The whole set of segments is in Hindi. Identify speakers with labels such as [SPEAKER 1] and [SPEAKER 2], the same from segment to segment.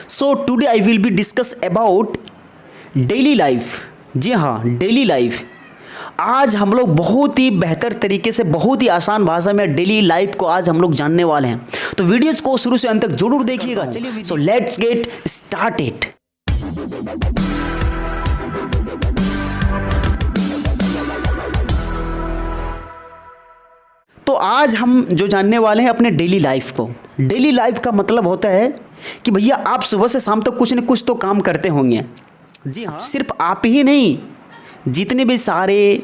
[SPEAKER 1] So today I will be discuss about daily life. जी हाँ, डेली लाइफ। आज हम लोग बहुत ही बेहतर तरीके से, बहुत ही आसान भाषा में डेली लाइफ को आज हम लोग जानने वाले हैं। तो वीडियोस को शुरू से अंत तक जरूर देखिएगा। चलिए, सो लेट्स गेट स्टार्टेड। तो आज हम जो जानने वाले हैं अपने डेली लाइफ को। डेली लाइफ का मतलब होता है कि भैया आप सुबह से शाम तक कुछ न कुछ तो काम करते होंगे। जी हाँ, सिर्फ आप ही नहीं, जितने भी सारे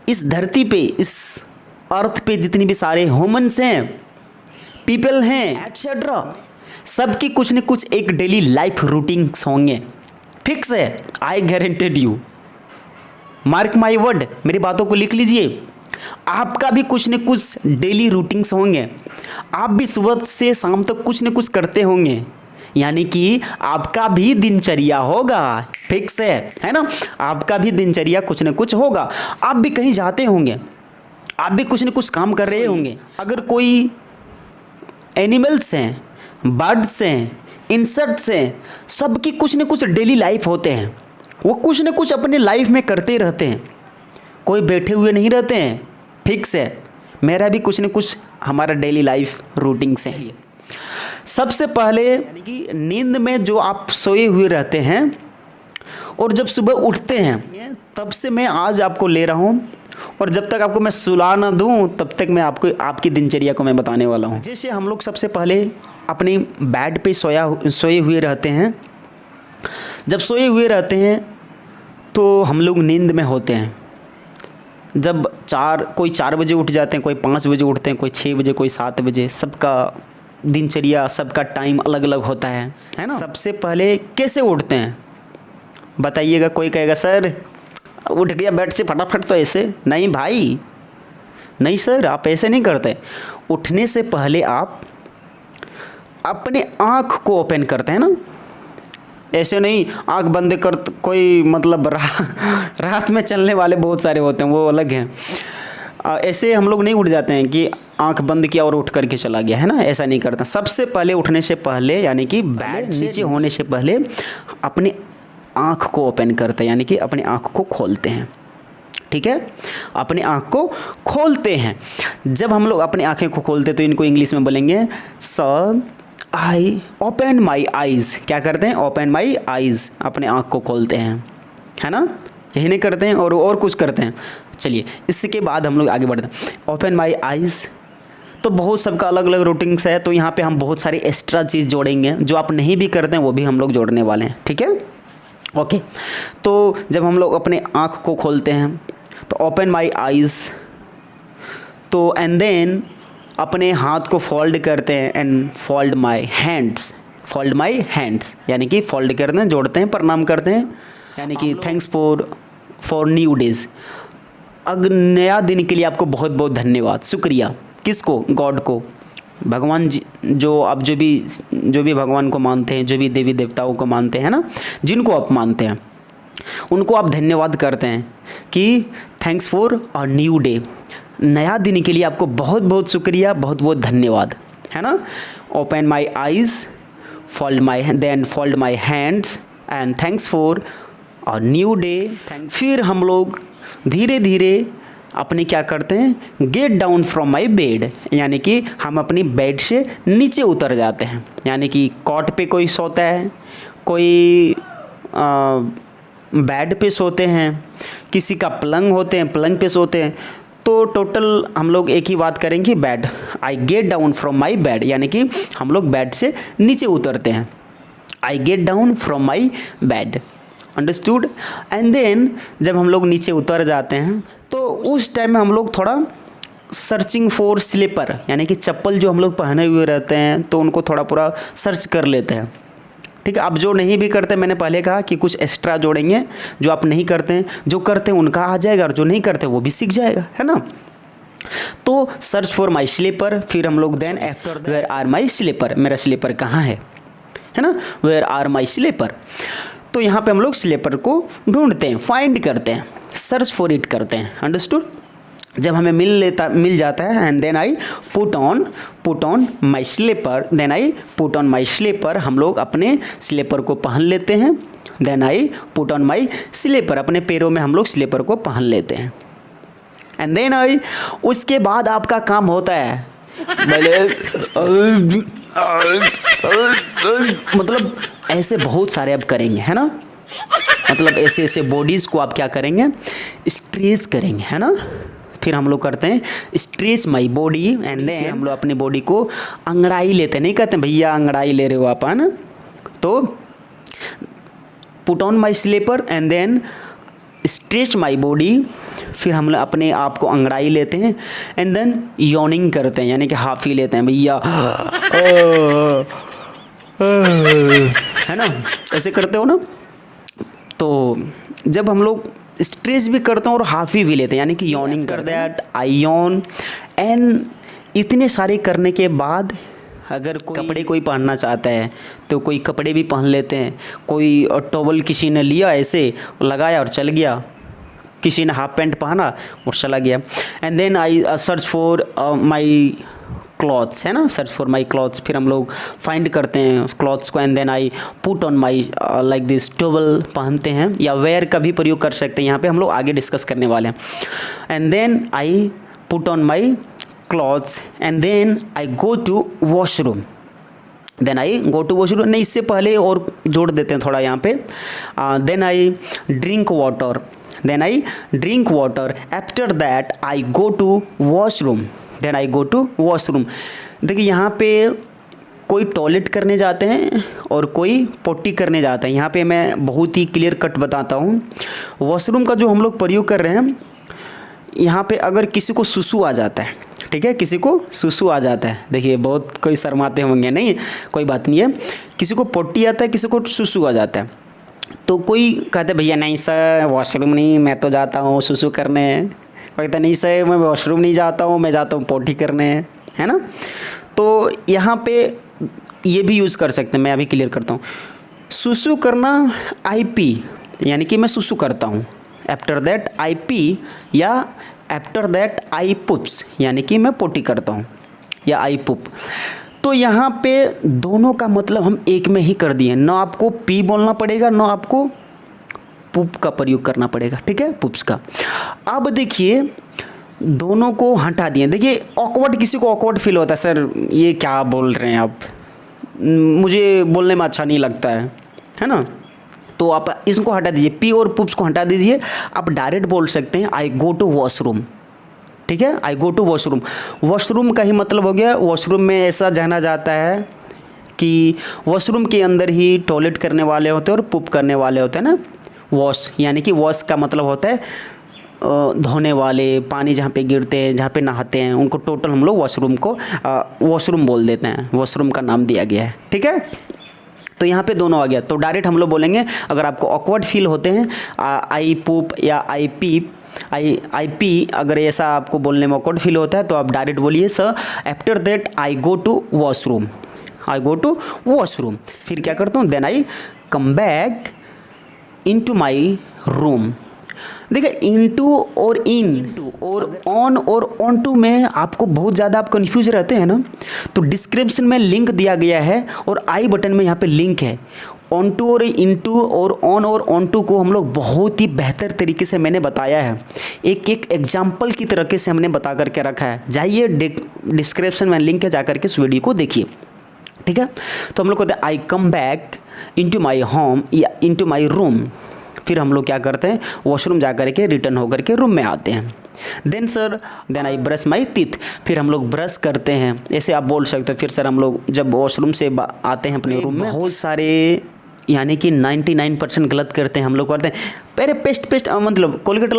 [SPEAKER 1] इस धरती पे, इस अर्थ पे जितने भी सारे ह्यूमंस हैं, पीपल हैं, एटसेट्रा, सबकी कुछ न कुछ एक डेली लाइफ रूटीन्स होंगे। फिक्स है, I guaranteed you, mark my word, मेरी बातों को लिख लीजिए। आपका भी कुछ न कुछ डेली रूटीन्स होंगे। आप भी सुबह से शाम तक कुछ न कुछ करते होंगे, यानी कि आपका भी दिनचर्या होगा। फिक्स है ना? आपका भी दिनचर्या कुछ न कुछ होगा। आप भी कहीं जाते होंगे, आप भी कुछ न कुछ काम कर रहे होंगे। अगर कोई एनिमल्स हैं, बर्ड्स हैं, इंसेक्ट्स हैं, सबकी कुछ न कुछ डेली लाइफ होते हैं। वो कुछ न कुछ अपने लाइफ में करते रहते हैं, कोई बैठे हुए नहीं रहते हैं। फिक्स है, मेरा भी कुछ न कुछ हमारा डेली लाइफ रूटीन से। सबसे पहले यानी कि नींद में जो आप सोए हुए रहते हैं और जब सुबह उठते हैं, तब से मैं आज आपको ले रहा हूँ, और जब तक आपको मैं सुला ना दूँ तब तक मैं आपको आपकी दिनचर्या को मैं बताने वाला हूँ। जैसे हम लोग सबसे पहले अपनी बेड पे सोए हुए रहते हैं। जब सोए हुए रहते हैं तो हम लोग नींद में होते हैं। जब कोई 4 बजे उठ जाते हैं, कोई 5 बजे उठते हैं, कोई 6 बजे, कोई 7 बजे। सबका दिनचर्या, सबका टाइम अलग अलग होता है ना? सबसे पहले कैसे उठते हैं बताइएगा? कोई कहेगा सर उठ गया बेड से फटाफट, तो ऐसे नहीं भाई, नहीं सर, आप ऐसे नहीं करते। उठने से पहले आप अपने आँख को ओपन करते हैं ना, ऐसे नहीं आंख बंद कर। कोई मतलब रात में चलने वाले बहुत सारे होते हैं, वो अलग हैं। ऐसे हम लोग नहीं उठ जाते हैं कि आंख बंद किया और उठ करके चला गया, है ना? ऐसा नहीं करता। सबसे पहले उठने से पहले, यानी कि बेड नीचे होने से पहले अपनी आंख को ओपन करते हैं, यानी कि अपनी आंख को खोलते हैं। ठीक है, अपनी आंख को खोलते हैं। जब हम लोग अपनी आंखें को खोलते हैं तो इनको इंग्लिश में बोलेंगे sir I open my eyes. क्या करते हैं? ओपन माई आइज़, अपने आँख को खोलते हैं, है ना? यही नहीं करते हैं और कुछ करते हैं। चलिए, इसके बाद हम लोग आगे बढ़ते हैं। ओपन माई आइज़, तो बहुत सबका अलग अलग रूटीन्स है, तो यहाँ पे हम बहुत सारी एक्स्ट्रा चीज़ जोड़ेंगे। जो आप नहीं भी करते हैं वो भी हम लोग जोड़ने वाले हैं। ठीक है, ओके। तो जब हम लोग अपने आँख को खोलते हैं तो ओपन माई आइज़, तो एंड देन अपने हाथ को फोल्ड करते हैं and fold my hands. Fold my hands यानी कि फोल्ड करते हैं, जोड़ते हैं, प्रणाम करते हैं, यानी कि थैंक्स फॉर न्यू डेज। अगर नया दिन के लिए आपको बहुत बहुत धन्यवाद, शुक्रिया। किसको? गॉड को, भगवान जी। जो आप जो भी भगवान को मानते हैं, जो भी देवी देवताओं को मानते हैं ना, जिनको आप मानते हैं, उनको आप धन्यवाद करते हैं कि thanks for a new day, नया दिन के लिए आपको बहुत बहुत शुक्रिया, बहुत बहुत धन्यवाद, है ना? Open my eyes, fold my hands and thanks for a new day. फिर हम लोग धीरे धीरे अपने क्या करते हैं? Gate down from my bed, यानी कि हम अपनी बेड से नीचे उतर जाते हैं। यानी कि कॉट पे कोई सोता है, कोई बेड पे सोते हैं, किसी का पलंग होते हैं, पलंग पे सोते हैं। तो टोटल हम लोग एक ही बात करेंगे, bed. I get down from my bed, यानी कि हम लोग बेड से नीचे उतरते हैं। I get down from my bed, understood? And then जब हम लोग नीचे उतर जाते हैं तो उस टाइम में हम लोग थोड़ा सर्चिंग फॉर स्लीपर, यानी कि चप्पल जो हम लोग पहने हुए रहते हैं तो उनको थोड़ा पूरा सर्च कर लेते हैं। ठीक है, अब जो नहीं भी करते, मैंने पहले कहा कि कुछ एक्स्ट्रा जोड़ेंगे। जो आप नहीं करते हैं, जो करते हैं उनका आ जाएगा, और जो नहीं करते वो भी सीख जाएगा, है ना? तो सर्च फॉर माई स्लीपर, फिर हम लोग then after where are my slipper, मेरा स्लीपर कहाँ है ना? Where are my slipper. तो यहाँ पे हम लोग स्लीपर को ढूंढते हैं, फाइंड करते हैं, सर्च फॉर इट करते हैं, अंडरस्टूड? जब हमें मिल जाता है, and then I put on my slipper, then I put on my slipper, हम लोग अपने स्लीपर को पहन लेते हैं। Then I put on my slipper, अपने पैरों में हम लोग स्लीपर को पहन लेते हैं। एंड देन आई, उसके बाद आपका काम होता है मतलब ऐसे बहुत सारे आप करेंगे, है ना, मतलब ऐसे ऐसे बॉडीज़ को आप क्या करेंगे, स्ट्रेच करेंगे, है ना। फिर हम लोग करते हैं stretch my body, and then हम लोग अपनी बॉडी को अंगड़ाई लेते हैं, नहीं कहते भैया अंगड़ाई ले रहे हो आप, है ना। तो put on my slipper and then stretch my body, फिर हम लोग अपने आप को अंगड़ाई लेते हैं, एंड देन यॉर्निंग करते हैं, यानी कि हाफी लेते हैं भैया, है ना, ऐसे करते हो ना। तो जब हम लोग स्ट्रेच भी करते हैं और हाफी भी लेते हैं, यानी कि यॉर्निंग कर दैट आई यॉन, एंड इतने सारे करने के बाद अगर कोई कपड़े कोई पहनना चाहता है तो कोई कपड़े भी पहन लेते हैं। कोई टॉवल किसी ने लिया ऐसे लगाया और चल गया, किसी ने हाफ पैंट पहना और चला गया। And then I search for my clothes, है ना, सर्च फॉर माई क्लॉथ्स, फिर हम लोग फाइंड करते हैं क्लॉथ्स को, and then I put on my like this, towel पहनते हैं, या वेयर का भी प्रयोग कर सकते हैं, यहाँ पे हम लोग आगे डिस्कस करने वाले हैं। And then I put on my clothes and then I go to washroom, then I go to washroom, नहीं इससे पहले और जोड़ देते हैं थोड़ा यहाँ पे। Then I drink water, then I drink water, after that I go to washroom, then I go to washroom. देखिए यहाँ पे कोई टॉयलेट करने जाते हैं और कोई पोटी करने जाता है। यहाँ पे मैं बहुत ही क्लियर कट बताता हूँ। वॉशरूम का जो हम लोग प्रयोग कर रहे हैं, यहाँ पे अगर किसी को सुसु आ जाता है, ठीक है, किसी को सुसु आ जाता है, देखिए बहुत कोई शर्माते होंगे, नहीं कोई बात नहीं है, किसी को पोटी आता है, किसी को सुसु आ जाता है, तो कोई कहते भैया नहीं सर वॉशरूम नहीं, मैं तो जाता हूँ सुसु करने, कोई कहता नहीं सर मैं वॉशरूम नहीं जाता हूँ, मैं जाता हूँ पोटी करने, है ना। तो यहाँ पे ये भी यूज़ कर सकते हैं, मैं अभी क्लियर करता हूँ। सुसु करना आई पी, यानी कि मैं सुसु करता हूँ, आफ्टर दैट आई पी, या आफ्टर दैट आई पुप्स, यानी कि मैं पोटी करता हूँ, या आई पुप। तो यहाँ पे दोनों का मतलब हम एक में ही कर दिए, ना आपको पी बोलना पड़ेगा, ना आपको पुप का प्रयोग करना पड़ेगा, ठीक है, पुप्स का। अब देखिए दोनों को हटा दिए। देखिए ऑकवर्ड, किसी को ऑकवर्ड फील होता है, सर ये क्या बोल रहे हैं आप, मुझे बोलने में अच्छा नहीं लगता है ना। तो आप इसको हटा दीजिए, पी और पुप्स को हटा दीजिए, आप डायरेक्ट बोल सकते हैं आई गो टू वॉशरूम, ठीक है, आई गो टू वॉशरूम। वॉशरूम का ही मतलब हो गया, वॉशरूम में ऐसा जाना जाता है कि वॉशरूम के अंदर ही टॉयलेट करने वाले होते हैं और पुप करने वाले होते हैं ना। वॉश यानी कि वॉश का मतलब होता है धोने वाले, पानी जहाँ पे गिरते हैं, जहाँ पे नहाते हैं, उनको टोटल हम लोग वॉशरूम को वॉशरूम बोल देते हैं, वॉशरूम का नाम दिया गया है, ठीक है। तो यहाँ पे दोनों आ गया, तो डायरेक्ट हम लोग बोलेंगे, अगर आपको ऑकवर्ड फील होते हैं आई पुप या आई पी, अगर ऐसा आपको बोलने में ऑकवर्ड फील होता है तो आप डायरेक्ट बोलिए sir after that I go to washroom, I go to washroom. फिर क्या करता हूँ, then I come back into my room. देखिए इनटू और इन और ऑन और ऑन टू में आपको बहुत ज़्यादा आप कन्फ्यूज रहते हैं ना, तो डिस्क्रिप्शन में लिंक दिया गया है और आई बटन में यहाँ पे लिंक है। ऑन टू और इनटू और ऑन टू को हम लोग बहुत ही बेहतर तरीके से मैंने बताया है, एक एक एग्जाम्पल की तरीके से हमने बता करके रखा है। जाइए डिस्क्रिप्शन में लिंक है, जा करके इस वीडियो को देखिए, ठीक है। तो हम लोग कहते हैं I come back into my home या इनटू माई रूम। फिर हम लोग क्या करते हैं, वॉशरूम जा कर के रिटर्न होकर के रूम में आते हैं। Then I brush my teeth, फिर हम लोग ब्रश करते हैं, ऐसे आप बोल सकते हो। फिर सर हम लोग जब वॉशरूम से आते हैं अपने रूम में, बहुत सारे यानी कि 99% गलत करते हैं हम लोग, करते हैं पहले पेस्ट मतलब कोलगेट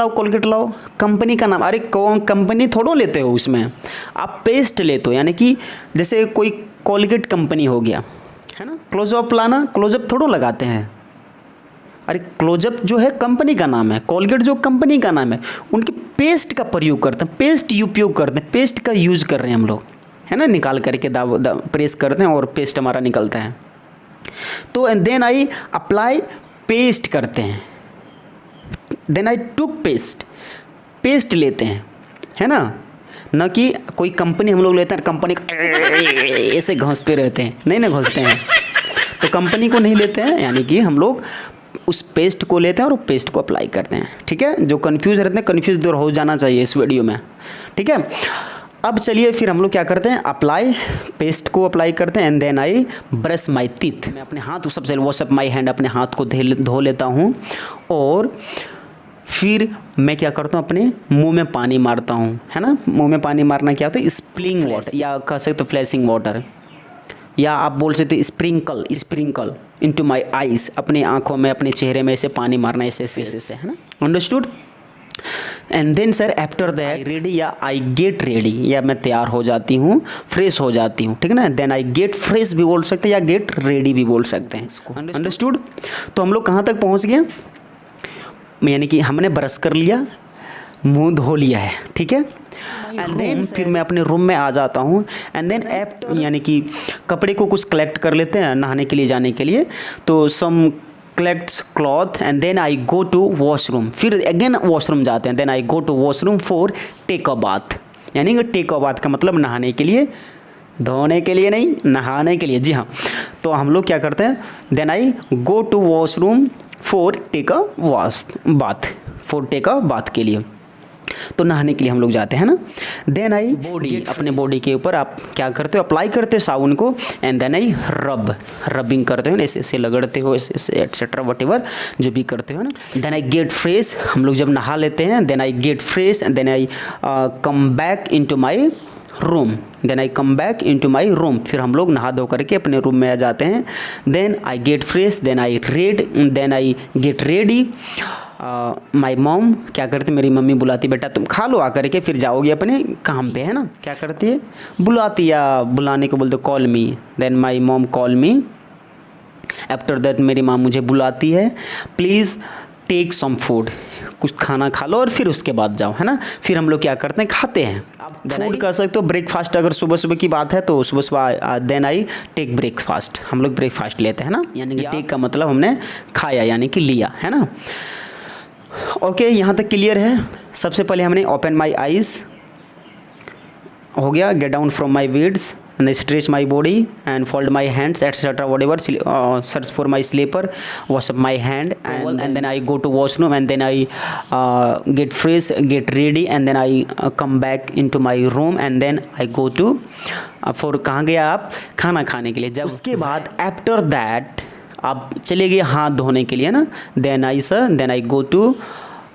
[SPEAKER 1] लाओ, कंपनी का नाम, अरे कंपनी थोड़ो लेते हो, उसमें आप पेस्ट लेते हो, यानी कि जैसे कोई कोलगेट कंपनी हो गया, है ना। क्लोजअप लाना, क्लोजअप थोड़ो लगाते हैं, अरे क्लोजअप जो है कंपनी का नाम है, कोलगेट जो कंपनी का नाम है, उनके पेस्ट का प्रयोग करते हैं, पेस्ट उपयोग करते हैं, पेस्ट का यूज़ कर रहे हैं हम लोग, है ना। निकाल करके प्रेस करते हैं और पेस्ट हमारा निकलता है। तो देन आई अप्लाई, पेस्ट करते हैं, देन आई टुक पेस्ट लेते हैं, है ना। न कि कोई कंपनी हम लोग लेते हैं, कंपनी ऐसे घोंसते रहते हैं, नहीं ना घोंसते हैं, तो कंपनी को नहीं लेते हैं, यानी कि हम लोग उस पेस्ट को लेते हैं और पेस्ट को अप्लाई करते हैं। ठीक है, जो कन्फ्यूज़ रहते हैं कन्फ्यूज दूर हो जाना चाहिए इस वीडियो में। ठीक है, अब चलिए फिर हम लोग क्या करते हैं, अप्लाई, पेस्ट को अप्लाई करते हैं and then I brush my teeth. मैं अपने हाथ को सबसे वॉश अप माई हैंड, अपने हाथ को धो लेता हूँ और फिर मैं क्या करता हूँ, अपने मुंह में पानी मारता हूँ, है ना। मुंह में पानी मारना क्या होता है, स्प्रिंग वाटर या कह सकते हो फ्लैशिंग वाटर, या आप बोल सकते हो स्प्रिंकल इनटू माय आईज, अपनी आंखों में, अपने चेहरे में ऐसे पानी मारना, ऐसे है ना। Understood. And then sir after that ready, या आई गेट रेडी, या मैं तैयार हो जाती हूँ, फ्रेश हो जाती हूँ, ठीक है ना। देन आई गेट फ्रेश भी बोल सकते हैं या गेट रेडी भी बोल सकते हैं इसको। अंडरस्टूड। तो हम लोग कहाँ तक पहुँच गए, यानी कि हमने ब्रश कर लिया, मुंह धो लिया है, ठीक है। एंड देन फिर मैं अपने रूम में आ जाता हूँ एंड देन आफ्टर, यानी कि कपड़े को कुछ कलेक्ट कर लेते हैं नहाने के लिए जाने के लिए, तो some collects cloth and then I go to washroom, फिर अगेन वॉशरूम जाते हैं। Then I go to washroom for take a bath, यानी कि टेक अ बाथ का मतलब नहाने के लिए, धोने के लिए नहीं, नहाने के लिए, जी हाँ। तो हम लोग क्या करते हैं, then I go to washroom for take a bath, for take a bath के लिए, तो नहाने के लिए हम लोग जाते हैं ना। देन आई बॉडी, अपने बॉडी के ऊपर आप क्या करते हो, अप्लाई करते हो साबुन को एंड देन आई रबिंग करते हो, ऐसे ऐसे लगड़ते हो, ऐसे एटसेट्रा वटेवर जो भी करते हो ना। देन आई गेट फ्रेश, हम लोग जब नहा लेते हैं, then I get fresh and then I come back into my room, then I come back into my room, फिर हम लोग नहा धो करके अपने रूम में आ जाते हैं। Then I get fresh, then I get ready. My mom क्या करती, मेरी मम्मी बुलाती, बेटा तुम खा लो आकर के, फिर जाओगे अपने काम पे, है ना। क्या करती है, बुलाती, या बुलाने को बोलते call me, then my mom call me. After that मेरी माँ मुझे बुलाती है, प्लीज़ टेक सम फूड, कुछ खाना खा लो और फिर उसके बाद जाओ, है ना। फिर हम लोग क्या करते हैं, खाते हैं। फूड कह सकते हो ब्रेकफास्ट, अगर सुबह सुबह की बात है तो सुबह सुबह देन आई टेक ब्रेकफास्ट, हम लोग ब्रेकफास्ट लेते हैं ना, यानी कि टेक का मतलब हमने खाया यानी कि लिया, है ना। ओके, यहाँ तक क्लियर है। सबसे पहले हमने ओपन माई आइज़ हो गया, get down from my beds and stretch my body and fold my hands etcetera whatever, search for my slipper, wash up my hand and then I go to washroom and then I get fresh, get ready and then I come back into my room and then I go to for, कहाँ गया आप, खाना खाने के लिए। जब उसके बाद आफ्टर दैट आप चले गए हाथ धोने के लिए ना, then I go to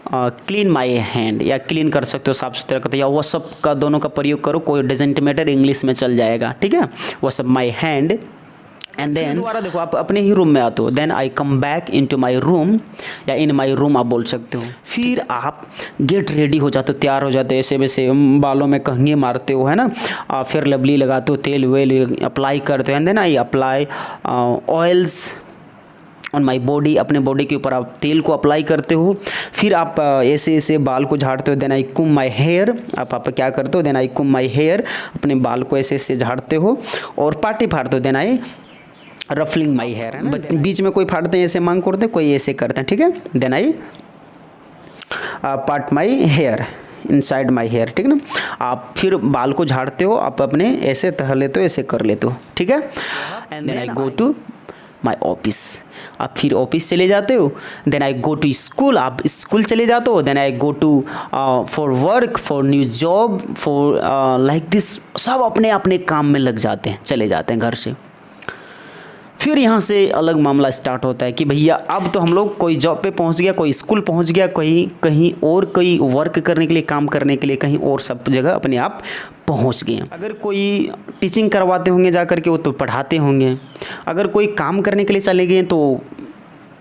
[SPEAKER 1] clean my hand, या क्लीन कर सकते हो, साफ सुथरा करते हो, या वॉशअप का, दोनों का प्रयोग करो, कोई डजेंट मैटर, इंग्लिश में चल जाएगा, ठीक है। Wash up my hand and then दोबारा देखो आप अपने ही रूम में आते हो, then I come back into my room, या इन माई रूम आप बोल सकते हो। फिर आप गेट रेडी हो जाते हो, तैयार हो जाते हो, ऐसे वैसे बालों में कंघी मारते हो, है ना, फिर लवली लगाते हो, तेल वेल अप्लाई करते हो and then I apply oils on my body, अपने बॉडी के ऊपर आप तेल को अप्लाई करते हो। फिर आप ऐसे ऐसे बाल को झाड़ते हो, देन आई कुम माई हेयर, आप क्या करते हो, देन आई कुम माई हेयर, अपने बाल को ऐसे ऐसे झाड़ते हो और पार्टी फाड़ते हो, then I ruffling my hair, है ना। बीच में कोई फाड़ते हैं ऐसे मांग करते हैं, कोई ऐसे करते हैं, ठीक है। Then I part my hair inside my hair, ठीक है ना। आप फिर बाल को झाड़ते हो, आप अपने ऐसे तह लेते हो, ऐसे कर लेते हो, ठीक है। And then I go to my office, आप फिर ऑफिस चले जाते हो। Then I go to school, आप स्कूल चले जाते हो। Then I go to for work, for new job, for like this, सब अपने अपने काम में लग जाते हैं, चले जाते हैं घर से। फिर यहाँ से अलग मामला स्टार्ट होता है कि भैया अब तो हम लोग कोई जॉब पे पहुँच गया, कोई स्कूल पहुँच गया, कहीं और कोई वर्क करने के लिए, काम करने के लिए कहीं और, सब जगह अपने आप पहुँच गए। अगर कोई टीचिंग करवाते होंगे जा कर के, वो तो पढ़ाते होंगे। अगर कोई काम करने के लिए चले गए तो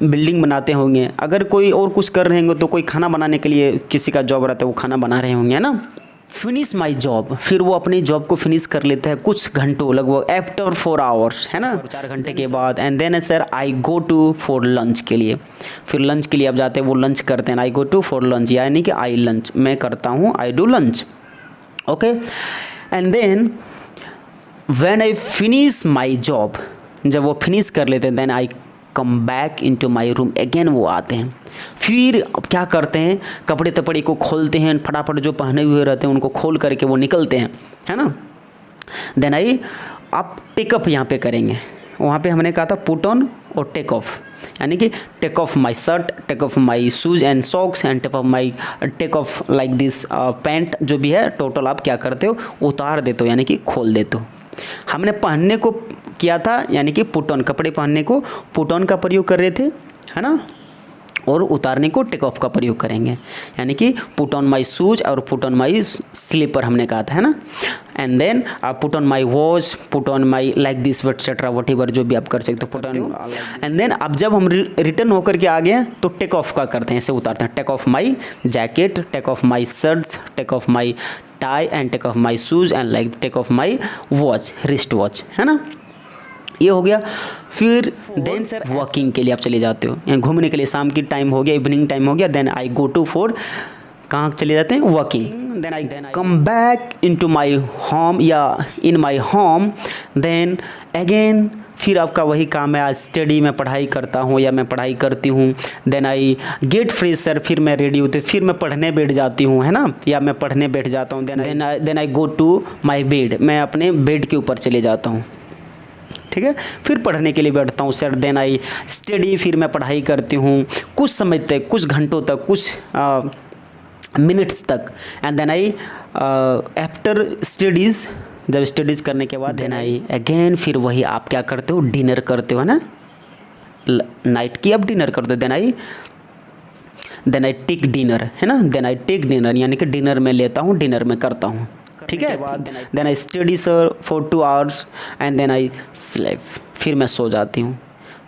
[SPEAKER 1] बिल्डिंग बनाते होंगे। अगर कोई और कुछ कर रहे होंगे तो कोई खाना बनाने के लिए किसी का जॉब रहता है, वो खाना बना रहे होंगे, है ना। फिनिश माई जॉब, फिर वो अपनी जॉब को फिनिश कर लेता है कुछ घंटों, लगभग आफ्टर 4 आवर्स, है ना, 4 घंटे के बाद। And then sir I go to for lunch के लिए, फिर लंच के लिए आप जाते हैं, वो लंच करते हैं। I go to for lunch, यानी कि आई लंच, मैं करता हूँ, I do lunch, okay. And then when I finish my job, जब वो फिनिश कर लेते हैं, then I come back into my room again. वो आते हैं, फिर अब क्या करते हैं, कपड़े तपड़े को खोलते हैं, फटाफट जो पहने हुए रहते हैं उनको खोल करके वो निकलते हैं, है ना। देन आई आप टेकअप यहाँ पे करेंगे, वहाँ पे हमने कहा था पुट ऑन और टेक ऑफ, यानी कि take off my shirt, take off my shoes and socks and take off like this pant, जो भी है टोटल आप क्या करते हो, उतार देते हो यानी कि खोल देते हो। हमने पहनने को किया था यानी कि पुट ऑन, कपड़े पहनने को पुट ऑन का प्रयोग कर रहे थे, है ना, और उतारने को टेक ऑफ का प्रयोग करेंगे, यानी कि पुट ऑन माई शूज और पुट ऑन माई स्लीपर हमने कहा था, है ना। एंड देन आप put on my watch, put on my like this etcetera what ever, जो भी आप कर सकते हो पुट ऑन। एंड देन अब जब हम रिटर्न होकर के आ गए तो टेक ऑफ का करते हैं, ऐसे उतारते हैं, take off my jacket, take off my shirts, take off my tie and take off my shoes and like take off my watch, wrist watch, है ना। ये हो गया। फिर देन सर वॉकिंग के लिए आप चले जाते हो, यहाँ घूमने के लिए, शाम की टाइम हो गया, इवनिंग टाइम हो गया, then I go to for, कहाँ चले जाते हैं, walking. Then I come back into my home या in my home, then again फिर आपका वही काम है, आज स्टडी में पढ़ाई करता हूँ या मैं पढ़ाई करती हूँ। Then I get fresh sir, फिर मैं रेडी होती हूँ, फिर मैं पढ़ने बैठ जाती हूँ, है ना, या मैं पढ़ने बैठ जाता हूँ। Then I go to my bed, मैं अपने बेड के ऊपर चले जाता हूँ, ठीक है, फिर पढ़ने के लिए बैठता हूँ सर। देन आई स्टडी, फिर मैं पढ़ाई करती हूँ कुछ समय तक, कुछ घंटों तक, कुछ मिनट्स तक। And then I after studies, जब स्टडीज़ करने के बाद देन आई अगेन, फिर वही आप क्या करते हो, डिनर करते हो ना, नाइट की आप डिनर करते हो। देन आई टेक डिनर, है ना, देन आई टेक डिनर यानी कि डिनर में लेता हूँ, डिनर में करता हूँ, ठीक है। Then I study sir for 2 hours and then I sleep, फिर मैं सो जाती हूँ।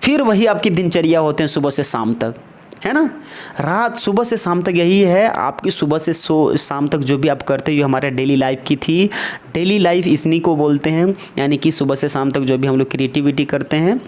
[SPEAKER 1] फिर वही आपकी दिनचर्या होते हैं सुबह से शाम तक, है ना। रात सुबह से शाम तक यही है आपकी, सुबह से शाम तक जो भी आप करते हो, ये हमारे डेली लाइफ की थी। डेली लाइफ इन्हीं को बोलते हैं, यानी कि सुबह से शाम तक जो भी हम लोग क्रिएटिविटी करते हैं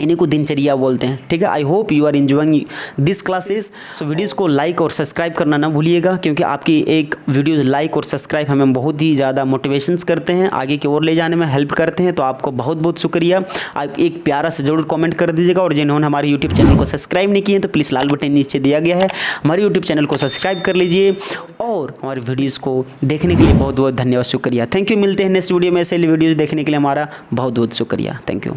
[SPEAKER 1] इन्हीं को दिनचर्या बोलते हैं, ठीक है। I hope you are enjoying this classes. So videos को लाइक और सब्सक्राइब करना ना भूलिएगा, क्योंकि आपकी एक वीडियो लाइक और सब्सक्राइब हमें बहुत ही ज़्यादा मोटिवेशंस करते हैं, आगे की ओर ले जाने में हेल्प करते हैं। तो आपको बहुत बहुत शुक्रिया। आप एक प्यारा से ज़रूर कमेंट कर दीजिएगा, और जिन्होंने हमारे यूट्यूब चैनल को सब्सक्राइब नहीं किए तो प्लीज़ लाल बटन नीचे दिया गया है, हमारे यूट्यूब चैनल को सब्सक्राइब कर लीजिए, और हमारी वीडियोज़ को देखने के लिए बहुत बहुत धन्यवाद, शुक्रिया, थैंक यू। मिलते हैं नेक्स्ट वीडियो में, ऐसे वीडियोज़ देखने के लिए हमारा बहुत बहुत शुक्रिया, थैंक यू।